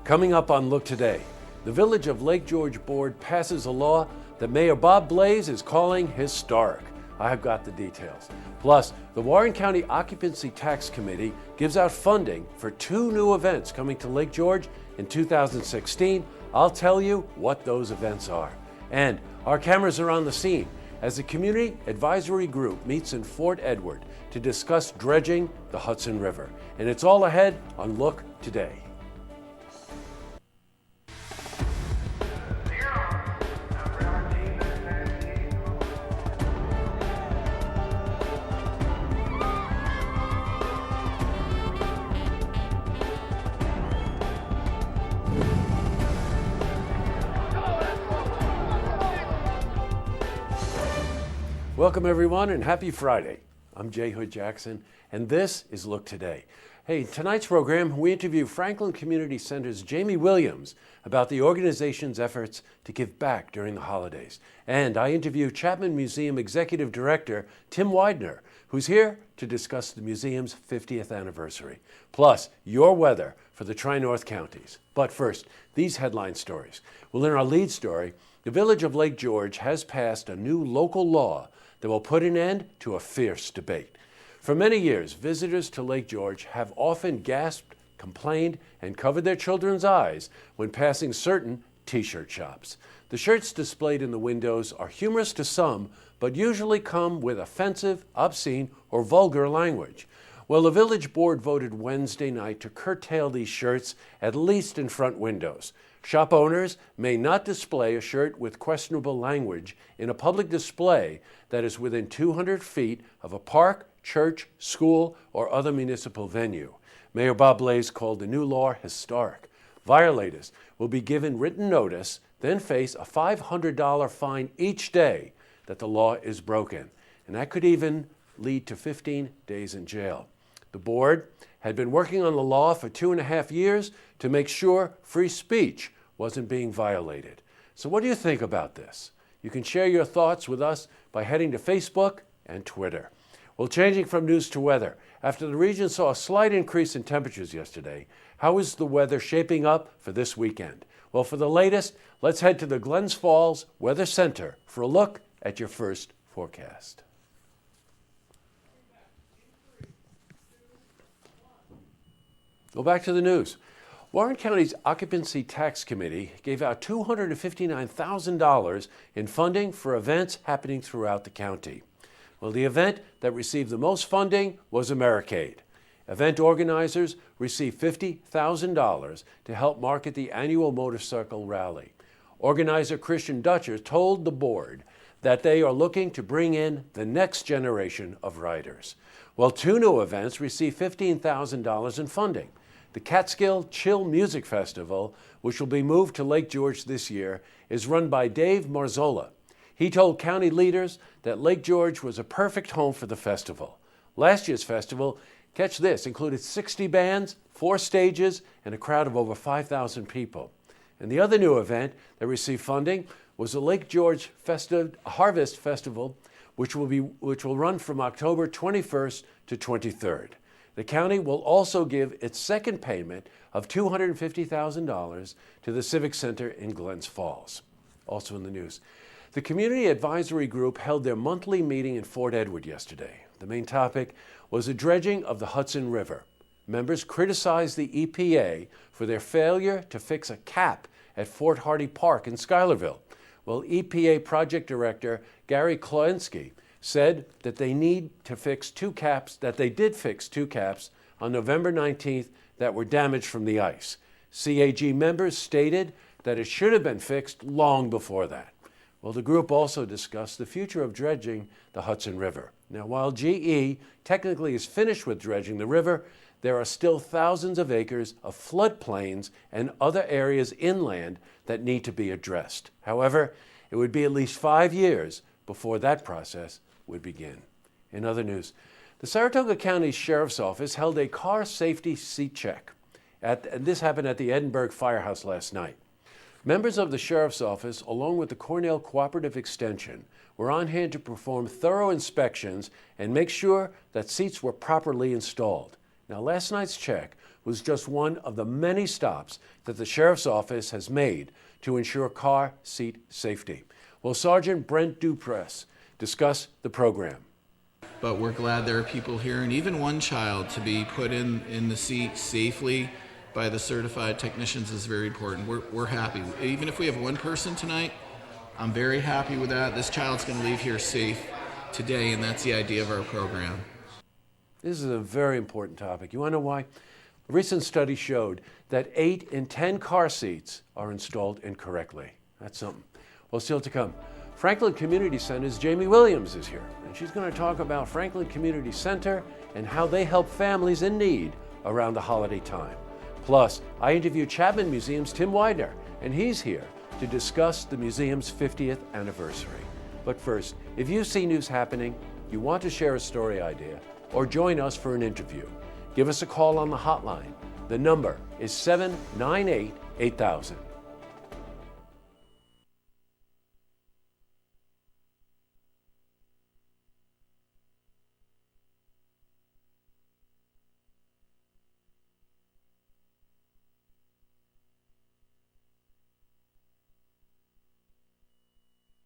Coming up on Look Today, the Village of Lake George Board passes a law that Mayor Bob Blais is calling historic. I've got the details. Plus, the Warren County Occupancy Tax Committee gives out funding for 2 new events coming to Lake George in 2016. I'll tell you what those events are. And our cameras are on the scene as the Community Advisory Group meets in Fort Edward to discuss dredging the Hudson River. And it's all ahead on Look Today. Welcome everyone and happy Friday. I'm Jay Hood Jackson and this is Look Today. Hey, tonight's program we interview Franklin Community Center's Jamie Williams about the organization's efforts to give back during the holidays. And I interview Chapman Museum Executive Director Tim Widener, who's here to discuss the museum's 50th anniversary. Plus, your weather for the Tri-North counties. But first, these headline stories. Well, in our lead story, the Village of Lake George has passed a new local law that will put an end to a fierce debate. For many years, visitors to Lake George have often gasped, complained, and covered their children's eyes when passing certain t-shirt shops. The shirts displayed in the windows are humorous to some, but usually come with offensive, obscene, or vulgar language. Well, the Village Board voted Wednesday night to curtail these shirts, at least in front windows. Shop owners may not display a shirt with questionable language in a public display that is within 200 feet of a park, church, school, or other municipal venue. Mayor Bob Blais called the new law historic. Violators will be given written notice, then face a $500 fine each day that the law is broken. And that could even lead to 15 days in jail. The board had been working on the law for 2.5 years to make sure free speech wasn't being violated. So what do you think about this? You can share your thoughts with us by heading to Facebook and Twitter. Well, changing from news to weather. After the region saw a slight increase in temperatures yesterday, how is the weather shaping up for this weekend? Well, for the latest, let's head to the Glens Falls Weather Center for a look at your first forecast. Go back to the news. Warren County's Occupancy Tax Committee gave out $259,000 in funding for events happening throughout the county. Well, the event that received the most funding was Americade. Event organizers received $50,000 to help market the annual motorcycle rally. Organizer Christian Dutcher told the board that they are looking to bring in the next generation of riders. Well, 2 new events received $15,000 in funding. The Catskill Chill Music Festival, which will be moved to Lake George this year, is run by Dave Marzola. He told county leaders that Lake George was a perfect home for the festival. Last year's festival, catch this, included 60 bands, 4 stages, and a crowd of over 5,000 people. And the other new event that received funding was the Lake George Harvest Festival, which will run from October 21st to 23rd. The county will also give its second payment of $250,000 to the Civic Center in Glens Falls. Also in the news, the Community Advisory Group held their monthly meeting in Fort Edward yesterday. The main topic was the dredging of the Hudson River. Members criticized the EPA for their failure to fix a cap at Fort Hardy Park in Schuylerville. Well, EPA Project Director Gary Kloensky said that they did fix 2 caps on November 19th that were damaged from the ice. CAG members stated that it should have been fixed long before that. Well, the group also discussed the future of dredging the Hudson River. Now, while GE technically is finished with dredging the river, there are still thousands of acres of floodplains and other areas inland that need to be addressed. However, it would be at least 5 years before that process would begin. In other news, the Saratoga County Sheriff's Office held a car safety seat check. This happened at the Edinburgh Firehouse last night. Members of the Sheriff's Office, along with the Cornell Cooperative Extension, were on hand to perform thorough inspections and make sure that seats were properly installed. Now, last night's check was just one of the many stops that the Sheriff's Office has made to ensure car seat safety. Well, Sergeant Brent Dupress discussed the program. But we're glad there are people here, and even one child to be put in the seat safely by the certified technicians is very important. We're happy. Even if we have one person tonight, I'm very happy with that. This child's going to leave here safe today, and that's the idea of our program. This is a very important topic. You want to know why? A recent study showed that 8 in 10 car seats are installed incorrectly. That's something. Well, still to come. Franklin Community Center's Jamie Williams is here, and she's going to talk about Franklin Community Center and how they help families in need around the holiday time. Plus, I interviewed Chapman Museum's Tim Widener, and he's here to discuss the museum's 50th anniversary. But first, if you see news happening, you want to share a story idea, or join us for an interview, give us a call on the hotline. The number is 798-8000.